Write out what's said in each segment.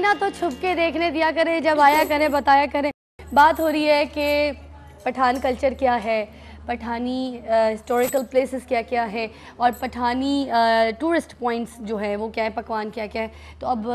ना तो छुप के देखने दिया करे, जब आया करे बताया करे। बात हो रही है कि पठान कल्चर क्या है, पठानी हिस्टोरिकल प्लेसेस क्या क्या है और पठानी टूरिस्ट पॉइंट्स जो है वो क्या है, पकवान क्या क्या है। तो अब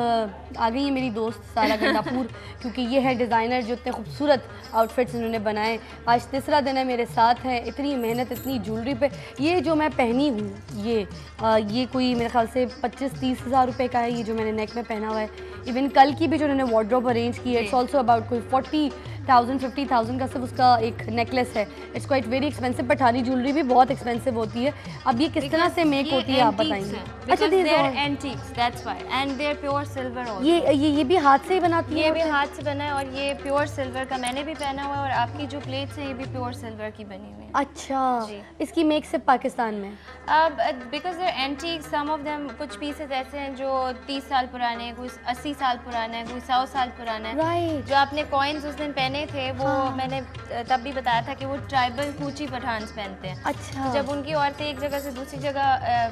आ गई है मेरी दोस्त सारा गंडापुर, क्योंकि ये है डिज़ाइनर जो इतने खूबसूरत आउटफिट्स इन्होंने बनाए। आज तीसरा दिन है मेरे साथ हैं, इतनी मेहनत इतनी ज्वेलरी पे। ये जो मैं पहनी हूँ ये कोई मेरे ख्याल से 25-30 हज़ार रुपये का है, ये जो मैंने नेक में पहना हुआ है। इवन कल की भी जो उन्होंने वार्डरोब अरेंज की है, इट्स ऑल्सो अबाउट कोई 40,000-50,000 का सिर्फ उसका एक नेकलेस है। It's quite very expensive. Pathani jewellery भी बहुत एक्सपेंसिव होती है। अब ये किस तरह से मेक होती है आप बताएंगे? अच्छा, they are antiques, that's why, and they are pure silver also. ये भी हाथ से ही बनाती है? ये भी हाथ से बना है और ये प्योर सिल्वर का मैंने भी पहना हुआ है, और आपकी जो प्लेट्स हैं ये भी प्योर सिल्वर की बनी हुई है। अच्छा, इसकी मेक सिर्फ पाकिस्तान में? अब because they are antiques, some of them, कुछ पीसेस ऐसे हैं जो 30 साल पुराने हैं, कोई 80 साल पुराना है, कोई 100 साल पुराना है। राइट। जो आपने कॉइन्स उस दिन पहने थे वो मैंने तब भी बताया था कि वो ट्राइबल कूची पठान्स पहनते हैं। अच्छा। तो जब उनकी औरतें एक जगह से दूसरी जगह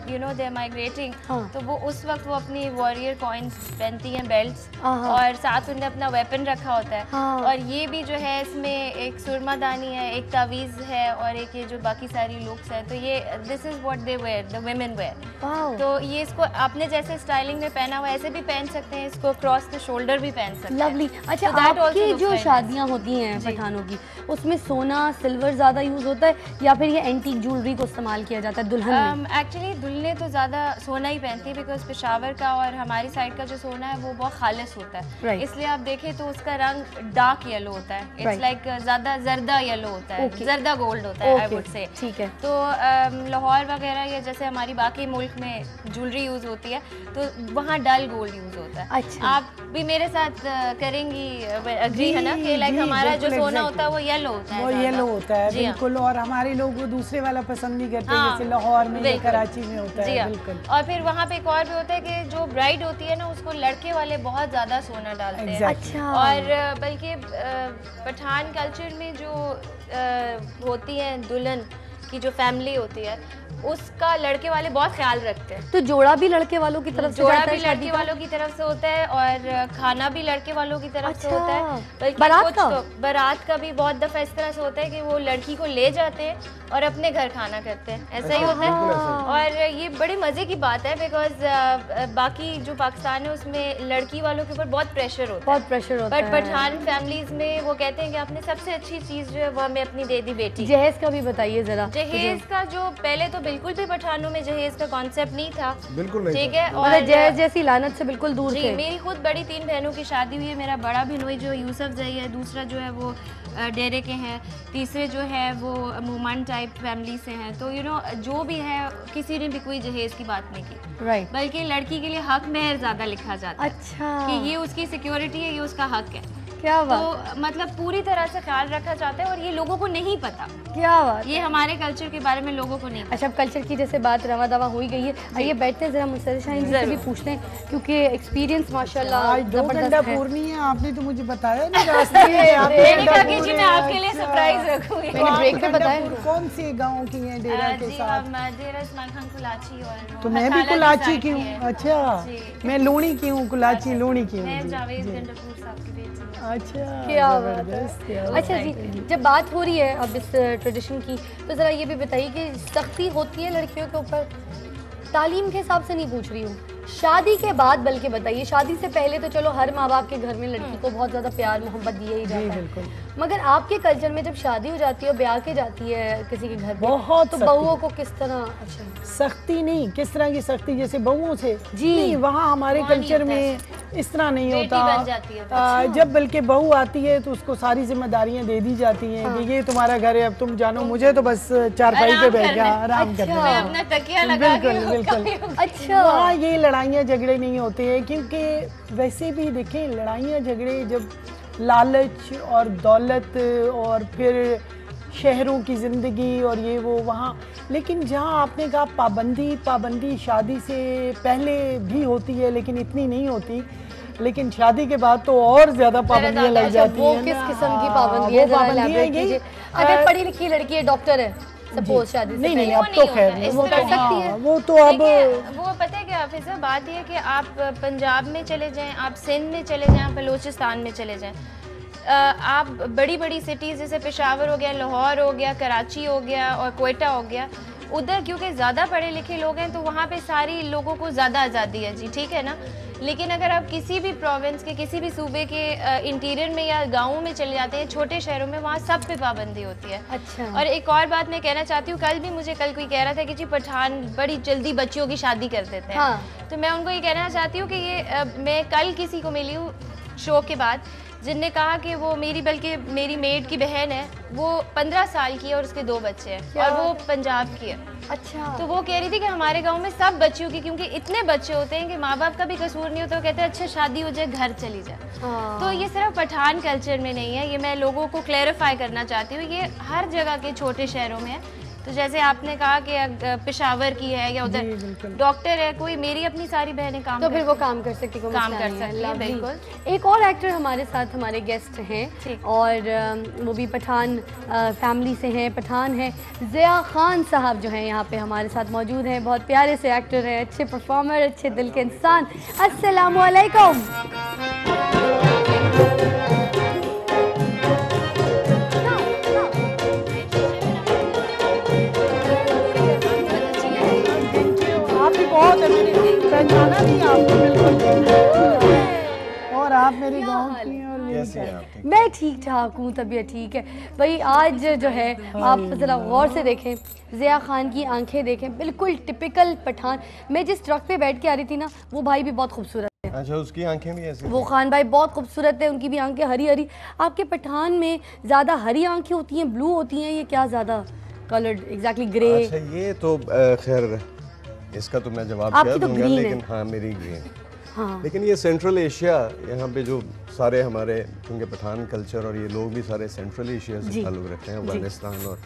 दे आर माइग्रेटिंग, तो वो उस वक्त वो अपनी वॉरियर कॉइन्स पहनती हैं, बेल्ट्स, और साथ उन्हें अपना वेपन रखा होता है। और ये भी जो है इसमें एक सुरमादानी है, एक तावीज़ है और एक ये जो बाकी सारी लुक्स है। तो ये this is what they wear, the women wear. तो ये इसको आपने जैसे स्टाइलिंग में पहना हुआ ऐसे भी पहन सकते हैं, इसको क्रॉस द शोल्डर भी पहन सकते हैं। लवली। अच्छा, आपकी जो शादियाँ होती हैं पठानों की, उसमें सोना सिल्वर ज़्यादा यूज़ होता है या फिर ये एंटीक ज्वेलरी को इस्तेमाल किया जाता है दुल्हन में? एक्चुअली दुल्हने तो ज़्यादा सोना ही पहनती है, बिकॉज पेशावर का और हमारी साइड का जो सोना है वो बहुत खालिस होता है। इसलिए आप देखें तो उसका रंग डार्क येलो होता है, इट्स लाइक ज़्यादा जर्दा येलो होता है, जर्दा गोल्ड होता है, आई वुड से। ठीक है। तो लाहौर वगैरह या जैसे हमारी बाकी मुल्क में ज्वेलरी यूज़ होती है तो वहाँ डल गोल्ड यूज़ होता है। अच्छा। आप भी मेरे साथ करेंगी, अग्री है ना कि लाइक हमारा जो सोना होता है वो येलो होता है, वो येलो होता है बिल्कुल। और हमारे लोग वो दूसरे वाला पसंद नहीं करते, जैसे लाहौर में या कराची में होता है। बिल्कुल। और फिर वहाँ पे एक और भी होता है कि जो ब्राइड होती है ना उसको लड़के वाले बहुत ज़्यादा सोना डालते हैं। अच्छा। और बल्कि पठान कल्चर में जो होती है दुल्हन की जो फैमिली होती है उसका लड़के वाले बहुत ख्याल रखते हैं। तो जोड़ा भी लड़के वालों की तरफ से जोड़ा भी लड़के वालों की तरफ से होता है और खाना भी लड़के वालों की तरफ से होता है। बल्कि बारात का भी बहुत दफा इस तरह से होता है कि वो लड़की को ले जाते हैं और अपने घर खाना करते हैं, ऐसा ही होता है। और ये बड़ी मजे की बात है बिकॉज बाकी जो पाकिस्तान है उसमें लड़की वालों के ऊपर बहुत प्रेशर होता है, बट पठान फैमिलीज में वो कहते हैं कि आपने सबसे अच्छी चीज जो है वो हमें अपनी दे दी बेटी। जहेज का भी बताइए जरा। जहेज का जो पहले तो बिल्कुल भी पठानों में जहेज का कॉन्सेप्ट नहीं था, बिल्कुल नहीं, ठीक है। और जहेज जैसी लानत से बिल्कुल दूर थे। मेरी खुद बड़ी 3 बहनों की शादी हुई है। मेरा बड़ा बिनोई जो यूसुफ जई है, दूसरा जो है वो डेरे के हैं, तीसरे जो है वो मोमन टाइप फैमिली से हैं। तो जो भी है किसी ने भी कोई जहेज की बात नहीं की। राइट। बल्कि लड़की के लिए हक मेहर ज्यादा लिखा जाता है। अच्छा। कि ये उसकी सिक्योरिटी है, ये उसका हक है। क्या बात। तो मतलब पूरी तरह से ख्याल रखा जाता है और ये लोगों को नहीं पता। क्या बात। ये हमारे कल्चर के बारे में लोगों को नहीं पता। अच्छा, अब कल्चर की जैसे बात रवा दवा हो ही गई है, आइए बैठते हैं जरा मुझसे शाहीन जी से भी पूछते हैं, क्योंकि एक्सपीरियंस माशाल्लाह जबरदस्त है। पूर्णी है, आपने तो मुझे बताया नहीं रास्ते में। मैंने कहा कि जी मैं आपके लिए सरप्राइज रखूंगी। मैंने ब्रेक में बताया। कौन से गांव की हैं डेरा के साथ? डेरा इस्माइल खान कुलाची और तो मैं भी कुलाची की हूँ। अच्छा, मैं लूणी की हूँ, कुलाची लूणी की हूँ। मैं जावेद गंडापुर साहब की बेटी। अच्छा, क्या बात है। अच्छा जी, जब बात हो रही है अब इस ट्रेडिशन की, तो ज़रा ये भी बताइए कि सख्ती होती है लड़कियों के ऊपर? तालीम के हिसाब से नहीं पूछ रही हूँ, शादी के बाद बल्कि बताइए। शादी से पहले तो चलो हर माँ बाप के घर में लड़की को बहुत ज़्यादा प्यार मोहब्बत दिया ही जाता है, मगर आपके कल्चर में जब शादी हो जाती है, ब्याह के जाती है किसी के घर बहुत, तो बहुओं को किस तरह? अच्छा, सख्ती नहीं, किस तरह की सख्ती? जैसे बहुओं से जी नहीं, वहाँ हमारे कल्चर में इस तरह नहीं होता। बन जाती है। जब बल्कि बहू आती है तो उसको सारी जिम्मेदारियाँ दे दी जाती हैं कि ये तुम्हारा घर है, अब तुम जानो, मुझे तो बस चारपाई पे बैठ गया आराम करना है। अपना तकिया लगा के बिल्कुल। अच्छा, वहाँ ये लड़ाइयाँ झगड़े नहीं होते हैं, क्योंकि वैसे भी देखें लड़ाइयाँ झगड़े जब लालच और दौलत और फिर शहरों की ज़िंदगी और ये वो वहाँ, लेकिन जहाँ आपने कहा पाबंदी शादी से पहले भी होती है लेकिन इतनी नहीं होती, लेकिन शादी के बाद तो और ज्यादा पाबंदियां लग जाती हैं। वो किस किस्म की पाबंदी है? अगर पढ़ी लिखी लड़की है, डॉक्टर है, सपोज शादी से नहीं पहले? नहीं, अब तो खैर नहीं वो होता, तो इस तरह हाँ, नहीं है। वो तो अब देखिए, वो पता है क्या हाफिज़ा, बात ये है कि आप पंजाब में चले जाएं, आप सिंध में चले जाएं, बलूचिस्तान में चले जाएं, आप बड़ी बड़ी सिटीज़ जैसे पेशावर हो गया, लाहौर हो गया, कराची हो गया और कोयटा हो गया, उधर क्योंकि ज़्यादा पढ़े लिखे लोग हैं तो वहाँ पे सारी लोगों को ज़्यादा आज़ादी है जी, ठीक है ना। लेकिन अगर आप किसी भी प्रोविंस के, किसी भी सूबे के इंटीरियर में या गाँव में चले जाते हैं, छोटे शहरों में, वहाँ सब पे पाबंदी होती है। अच्छा। और एक और बात मैं कहना चाहती हूँ, कल कोई कह रहा था कि जी पठान बड़ी जल्दी बच्चियों की शादी कर देते हैं। हाँ। तो मैं उनको ये कहना चाहती हूँ कि ये मैं कल किसी को मिली हूँ शो के बाद, जिनने कहा कि वो बल्कि मेरी मेड की बहन है, वो 15 साल की है और उसके 2 बच्चे हैं और वो पंजाब की है। अच्छा। तो वो कह रही थी कि हमारे गांव में सब बच्चियों की, क्योंकि इतने बच्चे होते हैं कि माँ बाप का भी कसूर नहीं होता, वो कहते हैं अच्छा शादी हो जाए घर चली जाए। हाँ। तो ये सिर्फ पठान कल्चर में नहीं है, ये मैं लोगों को क्लैरिफाई करना चाहती हूँ, ये हर जगह के छोटे शहरों में है। तो जैसे आपने कहा कि पेशावर की है या उधर डॉक्टर है कोई, मेरी अपनी सारी बहनें काम तो फिर वो काम कर सकती, काम कर सकती है, बिल्कुल। एक और एक्टर हमारे साथ हमारे गेस्ट हैं और वो भी पठान फैमिली से हैं, पठान हैं, ज़िया खान साहब जो हैं यहाँ पे हमारे साथ मौजूद हैं। बहुत प्यारे से एक्टर हैं, अच्छे परफॉर्मर, अच्छे दिल के इंसान। अस्सलामु अलैकुम। बहुत है, मैंने पहचाना नहीं आपको बिल्कुल। और आप मेरे गांव की हैं और कैसी हैं आप? मैं ठीक ठाक हूँ, तबीयत ठीक है भाई। आज जो है आप ज़रा गौर से देखें, ज़िया खान की आंखें देखें, बिल्कुल टिपिकल पठान। मैं जिस ट्रक पे बैठ के आ रही थी ना, वो भाई भी बहुत खूबसूरत है। अच्छा, उसकी आंखें भी ऐसी? वो खान भाई बहुत खूबसूरत है, उनकी भी आंखें हरी हरी। आपके पठान में ज़्यादा हरी आंखें होती हैं, ब्लू होती हैं, ये क्या ज़्यादा कलर्ड एग्जैक्टली ग्रे? अच्छा, ये तो खैर इसका तो मैं जवाब क्या तो दूंगा, ग्रीन लेकिन है। हाँ मेरी ग्रीन। हाँ। लेकिन ये सेंट्रल एशिया, यहाँ पे जो सारे हमारे, क्योंकि पठान कल्चर और ये लोग भी सारे सेंट्रल एशिया से ताल्लुक़ रखते हैं, अफगानिस्तान, और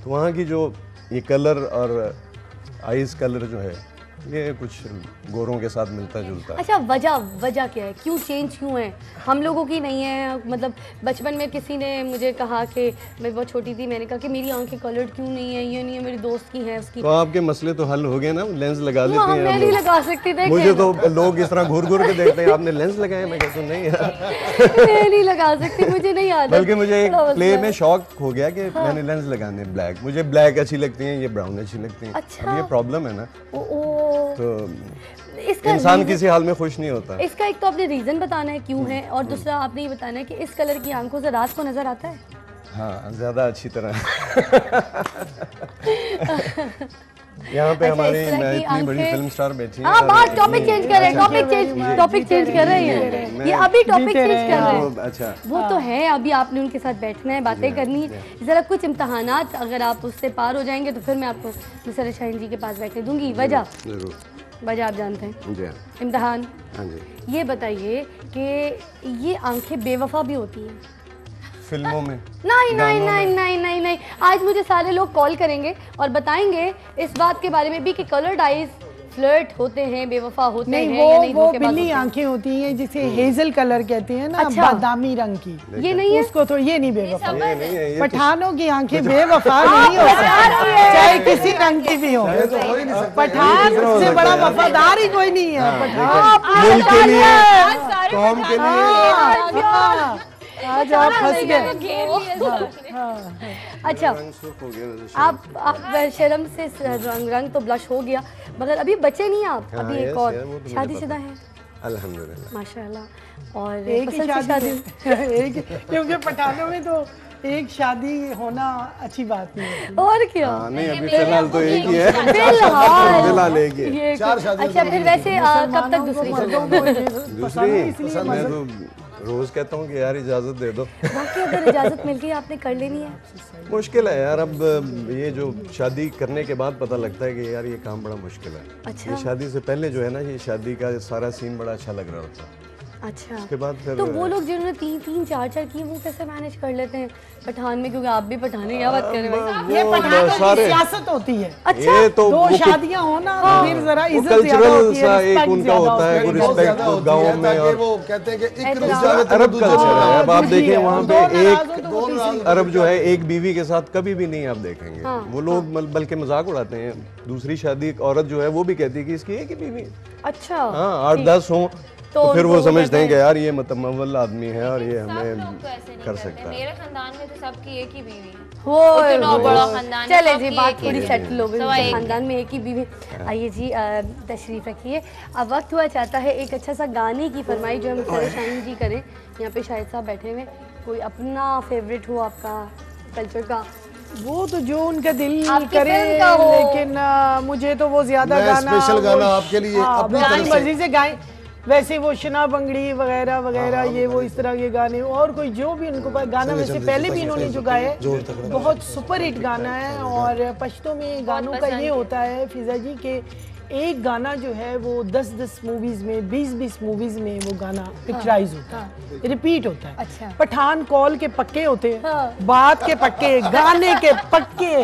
तो वहाँ की जो ये कलर और आइज कलर जो है, ये कुछ गोरों के साथ मिलता जुलता है। अच्छा, वजह क्या है, क्यों चेंज क्यों है? हम लोगों की नहीं है। मतलब बचपन में किसी ने मुझे कहा कि मैं बहुत छोटी थी, मैंने कहा कि मेरी आंखें कलर्ड क्यों नहीं है, ये नहीं है, मेरी दोस्त की है उसकी। तो आपके मसले तो हल हो गए ना, लेंस लगा लेते हाँ, हैं मैं हम नहीं लोग। लगा सकती थी। मुझे तो लोग इस तरह घूर घूर के देखते हैं, आपने लेंस लगाए, मैं कहता हूँ नहीं यार। मैं नहीं लगा सकती, मुझे नहीं आता। बल्कि मुझे एक प्ले में शौक हो गया कि मैंने लेंस लगाने ब्लैक, मुझे ब्लैक अच्छी लगती हैं, ये ब्राउन अच्छी लगती हैं। अच्छा। अब ये प्रॉब्लम है ना, तो इसका इंसान किसी हाल में खुश नहीं होता। इसका एक तो आपने रीजन बताना है क्यों है, और दूसरा आपने ये बताना है कि इस कलर की आंखों से रात को नजर आता है। हाँ, ज्यादा अच्छी तरह। यहाँ पे हमारी इतनी बड़ी फिल्म स्टार बैठी है। हाँ, बात टॉपिक चेंज कर रहे हैं, टॉपिक चेंज कर रहे हैं, ये अभी टॉपिक चेंज कर रहे हैं। अच्छा, वो तो है, अभी आपने उनके साथ बैठना है, बातें करनी है। ज़रा कुछ इम्तहानात अगर आप उससे पार हो जाएंगे तो फिर मैं आपको मिस्टर शाहीन जी के पास बैठने दूंगी। वजह आप जानते हैं, जी इम्तहान। हाँ जी। ये बताइए कि ये आंखें बेवफा भी होती हैं फिल्मों में? नहीं। आज मुझे सारे लोग कॉल करेंगे और बताएंगे इस बात के बारे में भी कि कलर्ड आइज फ्लर्ट होते हैं, बेवफा होते हैं या नहीं। वो बिल्ली आंखें होती हैं जिसे हेजल कलर कहते हैं ना, अच्छा। बादामी रंग की, ये नहीं है उसको तो ये नहीं बेवफा। ये नहीं है, ये पठानों की आंखें बेवफा नहीं हो सकती, चाहे किसी रंग की भी हो। पठान से बड़ा वफादार ही कोई नहीं है। पठान मुल्क के लिए, कौम के लिए। आज आप फंस गए। अच्छा, आप शर्म से रंग तो ब्लश हो गया, मगर अभी बचे नहीं आप, अभी एक और शादीशुदा है अल्हम्दुलिल्लाह माशाल्लाह। और एक ही शादी एक, क्योंकि पठानों में तो एक शादी होना अच्छी बात नहीं है। और क्या? नहीं, अभी फिलहाल तो एक ही है। फिलहाल एक ही है। 4 शादी। अच्छा, फिर वैसे कब तक दूसरी? दूसरी मैं तो रोज कहता हूँ कि यार इजाजत दे दो। बाकी अगर इजाजत मिल गई आपने कर लेनी है। मुश्किल है यार, अब ये जो शादी करने के बाद पता लगता है कि यार ये काम बड़ा मुश्किल है। अच्छा। ये शादी से पहले जो है ना, ये शादी का सारा सीन बड़ा अच्छा लग रहा होता है। अच्छा, उसके बाद फिर तो वो लोग जिन्होंने 3-3, 4-4 किए वो कैसे मैनेज कर लेते हैं पठान में? क्योंकि आप भी पठान है, क्या बात कर रहे हैं? ये पठानों की सियासत होती है। अच्छा, ये तो दो शादियां होना फिर जरा इज्जत ज्यादा कल्चरल होती सा है, एक उनका होता है, वो रिस्पेक्ट गाँव में। और वो कहते हैं कि एक अरब कल्चर है। अब आप देखें वहाँ पे तो एक अरब जो है एक बीवी के साथ कभी भी नहीं आप देखेंगे, वो लोग बल्कि मजाक उड़ाते हैं। दूसरी शादी औरत जो है वो भी कहती है कि इसकी एक ही बीवी है। अच्छा, हाँ, 8-10 हो तो फिर वो समझते हैं कि यार ये मतमवल आदमी है और ये हमें कर सकता है। मेरे खानदान में तो सबकी एक ही बीवी है। इतना बड़ा खानदान। चले जी, बात थोड़ी सेटल हो गई, खानदान में एक ही बीवी। आइए जी, तशरीफ रखिए। अब वक्त हुआ चाहता है एक अच्छा सा गाने की फरमाई जो हम शाहीन जी करें। यहाँ पे शाहिद साहब बैठे हुए, कोई अपना फेवरेट हो आपका कल्चर का? वो तो जो उनका दिल आपकी करे, फिल्म का हो। लेकिन मुझे तो वो ज्यादा गाना स्पेशल गाना आपके लिए अपनी तरफ से मर्जी से गाएं। वैसे वो शना बंगड़ी वगैरह वगैरह ये वो इस तरह के गाने, और कोई जो भी उनको गाना, वैसे पहले भी इन्होंने जो गाया है बहुत सुपर हिट गाना है। और पश्तो में गानों का ये होता है फिजा जी के एक गाना जो है वो 10-10 मूवीज में, 20-20 मूवीज में वो गाना पिक्चराइज होता है, रिपीट होता है। अच्छा। पठान कॉल के पक्के होते हैं, बात के पक्के, गाने के पक्के।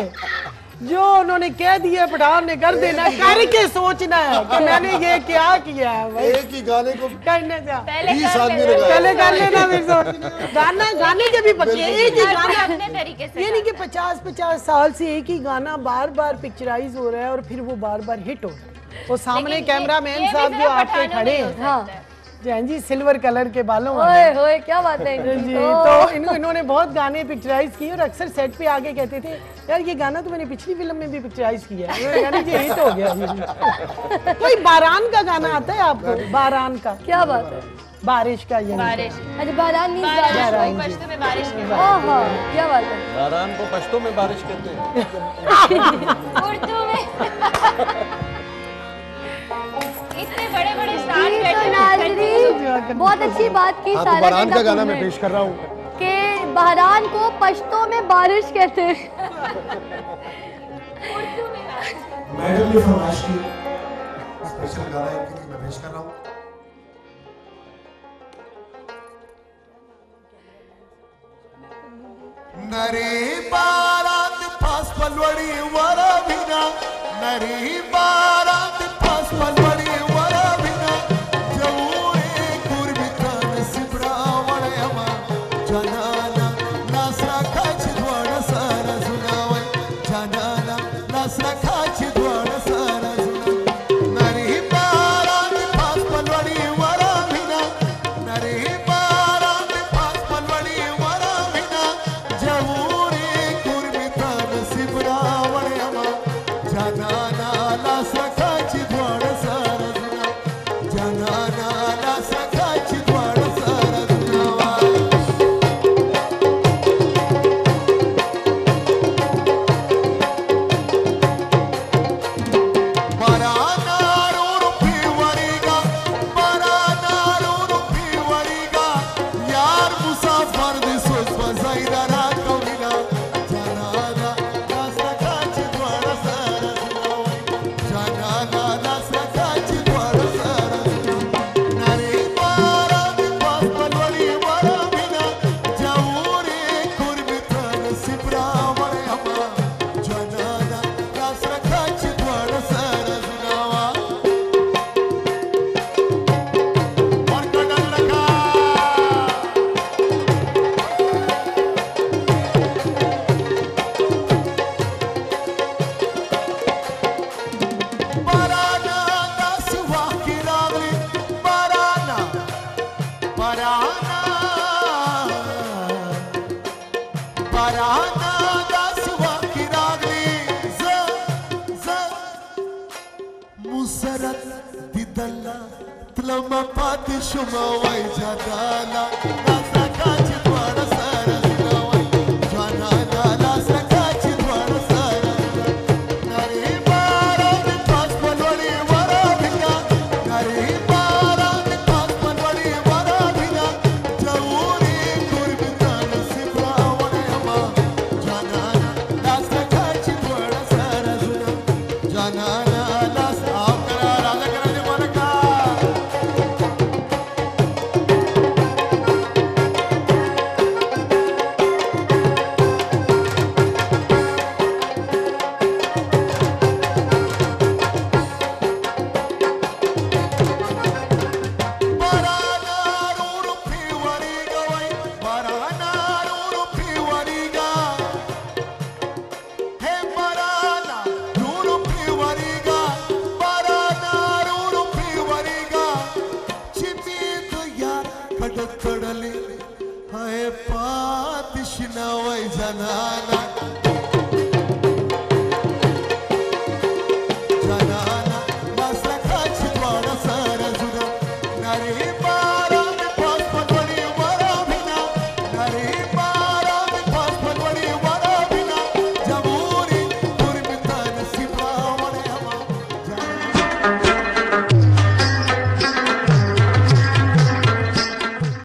जो उन्होंने कह दिया पठान ने कर देना, करके सोचना है कि मैंने ये क्या किया है भाई। एक ही गाने को करने से पहले कर लेना, फिर सोचना। गाना गाने के भी पक्के, एक ही गाना अपने तरीके से ये नहीं कि 50-50 साल से एक ही गाना बार बार पिक्चराइज हो रहा है और फिर वो बार बार हिट हो रहा है। वो सामने कैमरामैन साहब जो आपके खड़े हैं, हाँ जैन जी सिल्वर कलर के बालों वाले। ओए होए, क्या बात है जी, तो इन्होंने बहुत गाने पिक्चराइज किए और अक्सर सेट पे आके कहते थे यार ये गाना तो मैंने पिछली फिल्म में भी पिक्चराइज किया है। मैंने कहा ये हिट हो गया। कोई बारान का गाना आता है आपको? बारान का क्या बात है? बारिश का, ये बारिश, अच्छा, बारान मीन्स बारिश। पश्तो में बारिश के ओहो, क्या बात है? बारान को पश्तो में बारिश कहते हैं। उर्दू में। इतने बड़े-बड़े स्टार जी, बैठे तो हैं। नाज़रीन, बहुत अच्छी बात की हाँ, तो सारा बारान का घंटा गाना मैं तुमने पेश कर रहा हूँ कि बहरान को पश्तो में बारिश कहते हैं। मैडम ने फरमाइश की, स्पेशल गाना इनके लिए मैं पेश कर रहा हूँ। नरी बारात पास पलवड़ी वाला बिना, नरी बारात पास पलवड़ी वाला बिना, जवूरे कुर्बिता नसिबरा वळयमा, जनाना नासरा खाच द्वार सारा सुनावय, जनाना नासरा खाच द्वार सारा सुनावय। नरी बारात पास पलवड़ी वाला बिना, नरी बारात पास पलवड़ी वाला बिना, जवूरे कुर्बिता नसिबरा वळयमा, जनाना नासरा खाच द्वार सारा सुनावय, जनाना नासरा खाच द्वार सारा सुनावय। बरानारू पिवरीगा, बरानारू पिवरीगा, यार मुसाफर दिसोस बजाईदारा कविना, जनाना नासरा खाच द्वार सारा सुनावय, जनाना नासरा खाच द्वार सारा सुनावय। नरे बारात पास पलवड़ी वाला बिना, जवूरे कुर्बिता नसिबरा वळयमा, जनाना नासरा खाच द्वार सारा सुनावय। और कडल लगा Barana dasiwa kiragli, Barana, Barana, Barana dasiwa kiragli, za musarat didalla, tlama pati shuma wai jadala, nasa kachi